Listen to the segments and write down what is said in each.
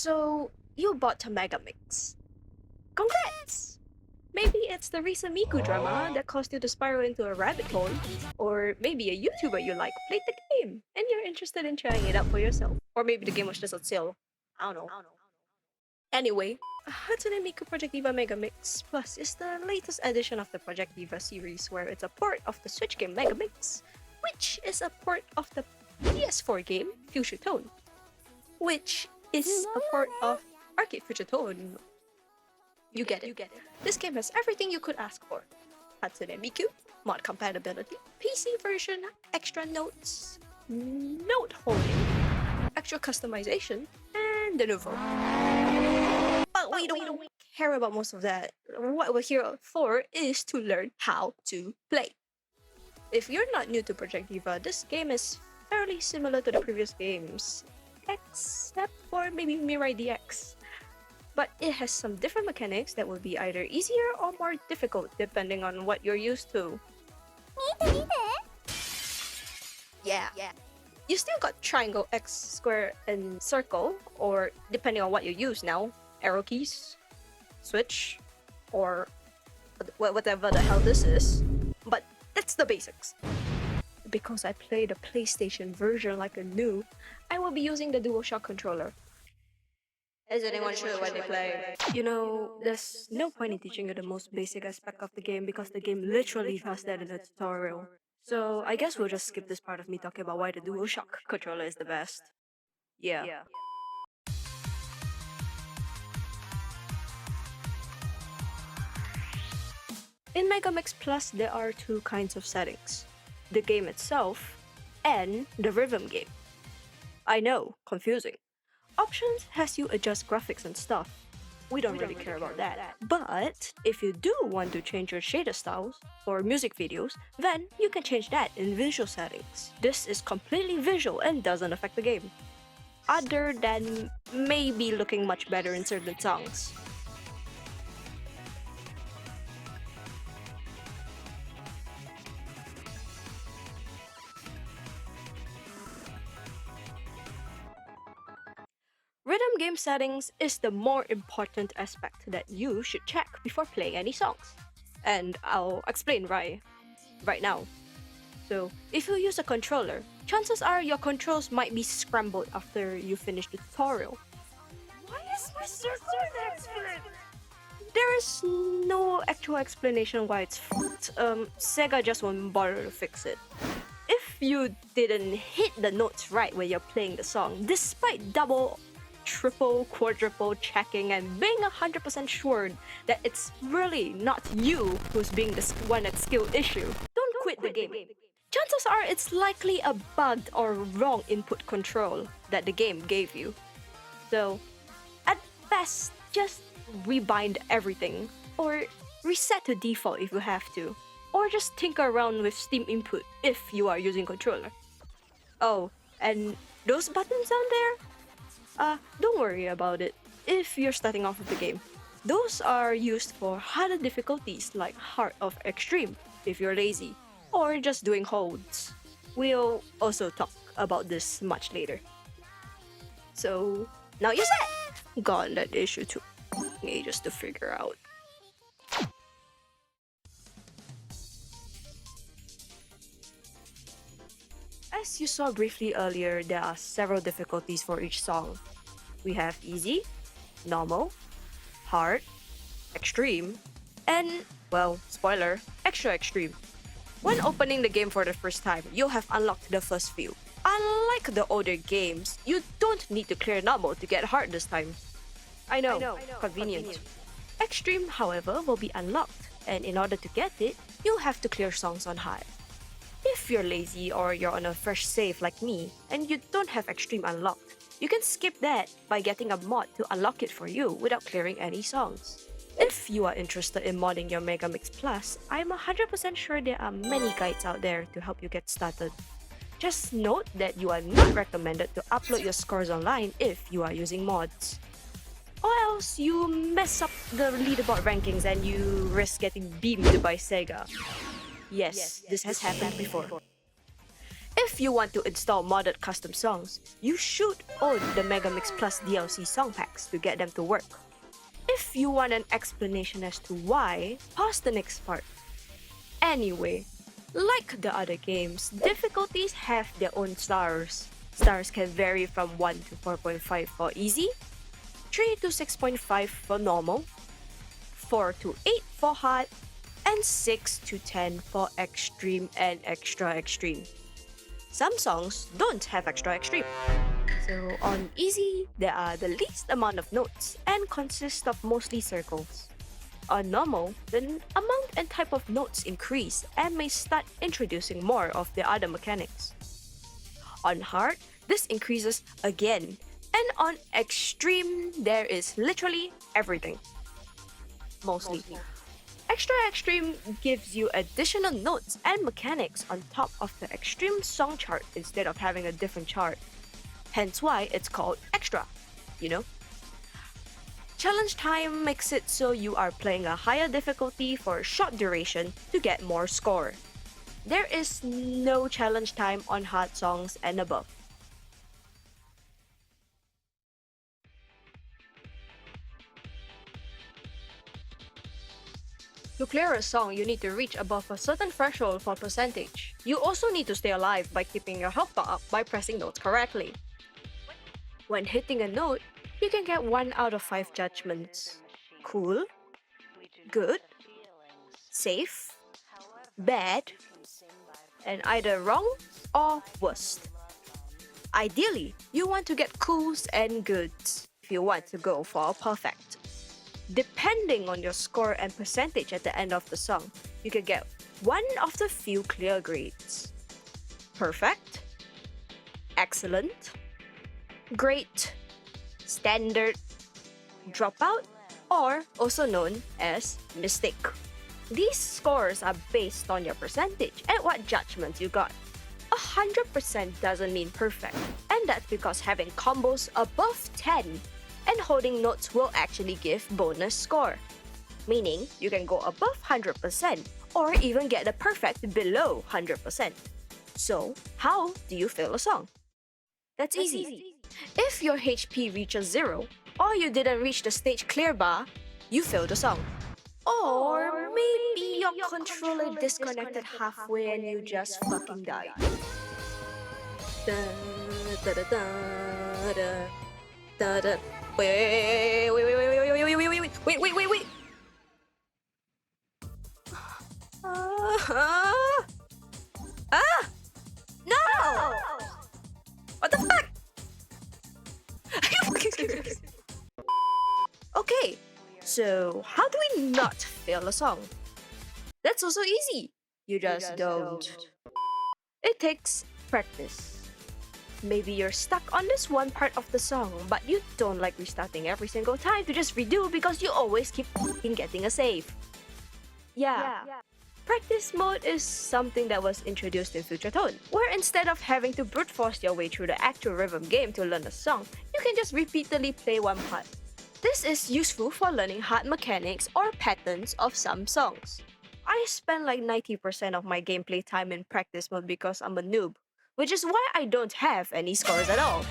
So, you bought a megamix. Congrats! Maybe it's the recent Miku drama that caused you to spiral into a rabbit hole. Or maybe a YouTuber you like played the game and you're interested in trying it out for yourself. Or maybe the game was just on sale. I don't know. Anyway, Hatsune Miku Project DIVA Mega Mix Plus is the latest edition of the Project DIVA series where it's a port of the Switch game Megamix, which is a port of the PS4 game Future Tone, which is a port of Arcade Future Tone. You get it. This game has everything you could ask for. Hatsune Miku, mod compatibility, PC version, extra notes, note holding, extra customization, and the newfound. But we don't care about most of that. What we're here for is to learn how to play. If you're not new to Project DIVA, this game is fairly similar to the previous games, except for maybe Mirai DX. But it has some different mechanics that will be either easier or more difficult depending on what you're used to. Yeah. You still got triangle, X, square, and circle, or depending on what you use now, arrow keys, switch, or whatever the hell this is. But that's the basics. Because I play the PlayStation version like a noob, I will be using the DualShock controller. Is anyone sure what they play? You know, there's no point in teaching you the most basic aspect of the game because the game literally has that in the tutorial. So I guess we'll just skip this part of me talking about why the DualShock controller is the best. Yeah. In Megamix Plus, there are two kinds of settings. The game itself and the rhythm game. I know, confusing. Options has you adjust graphics and stuff. We don't really care about that. But if you do want to change your shader styles for music videos, then you can change that in visual settings. This is completely visual and doesn't affect the game. Other than maybe looking much better in certain songs. Rhythm game settings is the more important aspect that you should check before playing any songs. And I'll explain right now. So, if you use a controller, chances are your controls might be scrambled after you finish the tutorial. Why is my circle split? There is no actual explanation why it's fucked. SEGA just won't bother to fix it. If you didn't hit the notes right when you're playing the song, despite double, triple, quadruple checking and being 100% sure that it's really not you who's being the one at skill issue, don't quit the game. Chances are it's likely a bugged or wrong input control that the game gave you. So, at best, just rebind everything, or reset to default if you have to, or just tinker around with Steam input if you are using controller. Oh, and those buttons down there? Don't worry about it if you're starting off with the game. Those are used for harder difficulties like Heart of Extreme if you're lazy, or just doing holds. We'll also talk about this much later. So, now you're set! Got that issue took ages to figure out. As you saw briefly earlier, there are several difficulties for each song. We have easy, normal, hard, extreme, and, well, spoiler, extra extreme. When opening the game for the first time, you'll have unlocked the first few. Unlike the older games, you don't need to clear normal to get hard this time. I know, convenient. Extreme, however, will be unlocked, and in order to get it, you'll have to clear songs on hard. If you're lazy or you're on a fresh save like me, and you don't have Extreme unlocked, you can skip that by getting a mod to unlock it for you without clearing any songs. If you are interested in modding your Megamix Plus, I'm 100% sure there are many guides out there to help you get started. Just note that you are not recommended to upload your scores online if you are using mods. Or else you mess up the leaderboard rankings and you risk getting beamed by SEGA. Yes, this has happened before. If you want to install modded custom songs, you should own the Megamix Plus DLC song packs to get them to work. If you want an explanation as to why, pause the next part. Anyway, like the other games, difficulties have their own stars. Stars can vary from 1 to 4.5 for easy, 3 to 6.5 for normal, 4 to 8 for hard, and 6 to 10 for extreme and extra extreme. Some songs don't have extra extreme. So on easy, there are the least amount of notes and consist of mostly circles. On normal, the amount and type of notes increase and may start introducing more of the other mechanics. On hard, this increases again, and on extreme, there is literally everything. Mostly. Extra extreme gives you additional notes and mechanics on top of the extreme song chart instead of having a different chart. Hence why it's called extra, you know? Challenge time makes it so you are playing a higher difficulty for a short duration to get more score. There is no challenge time on hard songs and above. To clear a song, you need to reach above a certain threshold for percentage. You also need to stay alive by keeping your health bar up by pressing notes correctly. When hitting a note, you can get 1 out of 5 judgments. Cool, good, safe, bad, and either wrong or worst. Ideally, you want to get cools and goods if you want to go for a perfect. Depending on your score and percentage at the end of the song, you can get one of the few clear grades. Perfect, excellent, great, standard, dropout, or also known as mistake. These scores are based on your percentage and what judgments you got. 100% doesn't mean perfect, and that's because having combos above 10 and holding notes will actually give bonus score. Meaning, you can go above 100% or even get the perfect below 100%. So, how do you fail a song? That's easy. If your HP reaches 0, or you didn't reach the stage clear bar, you failed the song. Or maybe your controller disconnected halfway and you just fucking died. Da, da, da, da, da, da, da. Wait. No! What the fuck? Are you fucking serious? Okay, so how do we not fail a song? That's also easy. You just don't. It takes practice. Maybe you're stuck on this one part of the song, but you don't like restarting every single time to just redo because you always keep getting a save. Yeah. Practice mode is something that was introduced in Future Tone, where instead of having to brute force your way through the actual rhythm game to learn a song, you can just repeatedly play one part. This is useful for learning hard mechanics or patterns of some songs. I spend like 90% of my gameplay time in practice mode because I'm a noob, which is why I don't have any scores at all.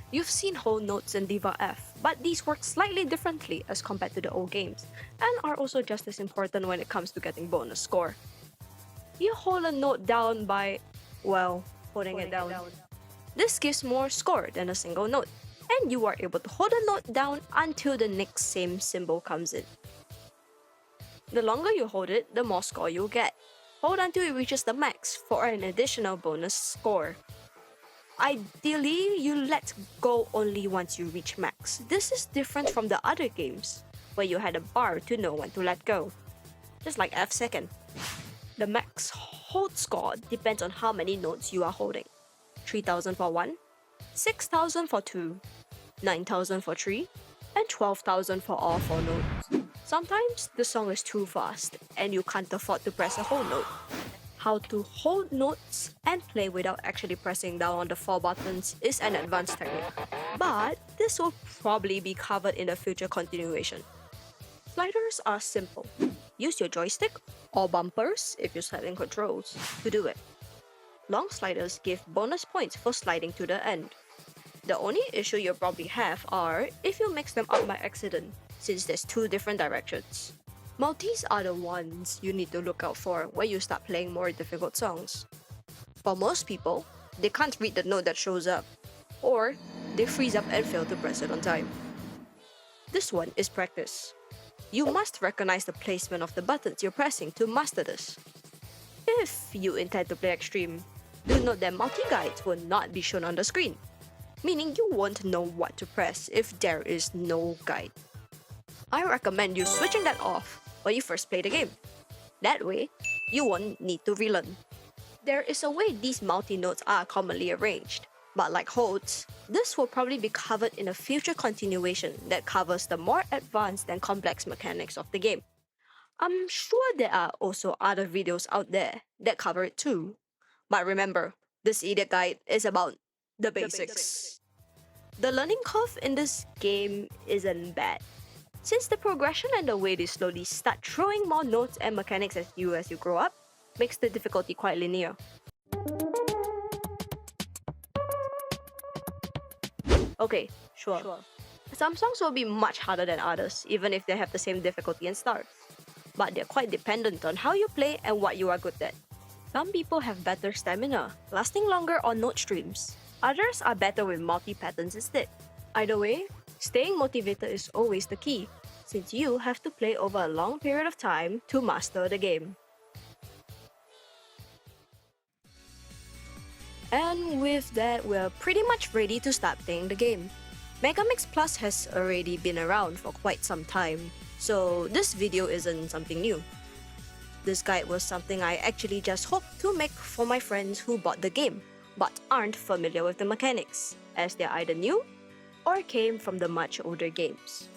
You've seen whole notes in Diva F, but these work slightly differently as compared to the old games, and are also just as important when it comes to getting bonus score. You hold a note down by, well, holding it down. This gives more score than a single note, and you are able to hold a note down until the next same symbol comes in. The longer you hold it, the more score you'll get. Hold until it reaches the max for an additional bonus score. Ideally, you let go only once you reach max. This is different from the other games, where you had a bar to know when to let go. Just like F2nd. The max hold score depends on how many notes you are holding. 3,000 for 1, 6,000 for 2, 9,000 for 3, and 12,000 for all 4 notes. Sometimes the song is too fast and you can't afford to press a whole note. How to hold notes and play without actually pressing down on the 4 buttons is an advanced technique, but this will probably be covered in a future continuation. Sliders are simple. Use your joystick or bumpers if you're sliding controls to do it. Long sliders give bonus points for sliding to the end. The only issue you'll probably have are if you mix them up by accident, since there's 2 different directions. Multis are the ones you need to look out for when you start playing more difficult songs. For most people, they can't read the note that shows up, or they freeze up and fail to press it on time. This one is practice. You must recognize the placement of the buttons you're pressing to master this. If you intend to play extreme, do note that multi-guides will not be shown on the screen, meaning you won't know what to press if there is no guide. I recommend you switching that off when you first play the game. That way, you won't need to relearn. There is a way these multi-notes are commonly arranged, but like holds, this will probably be covered in a future continuation that covers the more advanced and complex mechanics of the game. I'm sure there are also other videos out there that cover it too. But remember, this idiot guide is about the basics. The learning curve in this game isn't bad, since the progression and the way they slowly start throwing more notes and mechanics at you as you grow up makes the difficulty quite linear. Okay, sure. Some songs will be much harder than others, even if they have the same difficulty and start. But they're quite dependent on how you play and what you are good at. Some people have better stamina, lasting longer on note streams. Others are better with multi-patterns instead. Either way, staying motivated is always the key, since you have to play over a long period of time to master the game. And with that, we're pretty much ready to start playing the game. Megamix Plus has already been around for quite some time, so this video isn't something new. This guide was something I actually just hoped to make for my friends who bought the game, but aren't familiar with the mechanics, as they're either new or came from the much older games.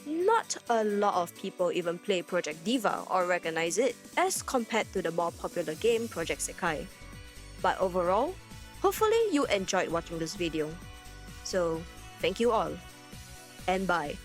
Not a lot of people even play Project DIVA or recognize it as compared to the more popular game Project SEGA. But overall, hopefully you enjoyed watching this video. So, thank you all, and bye.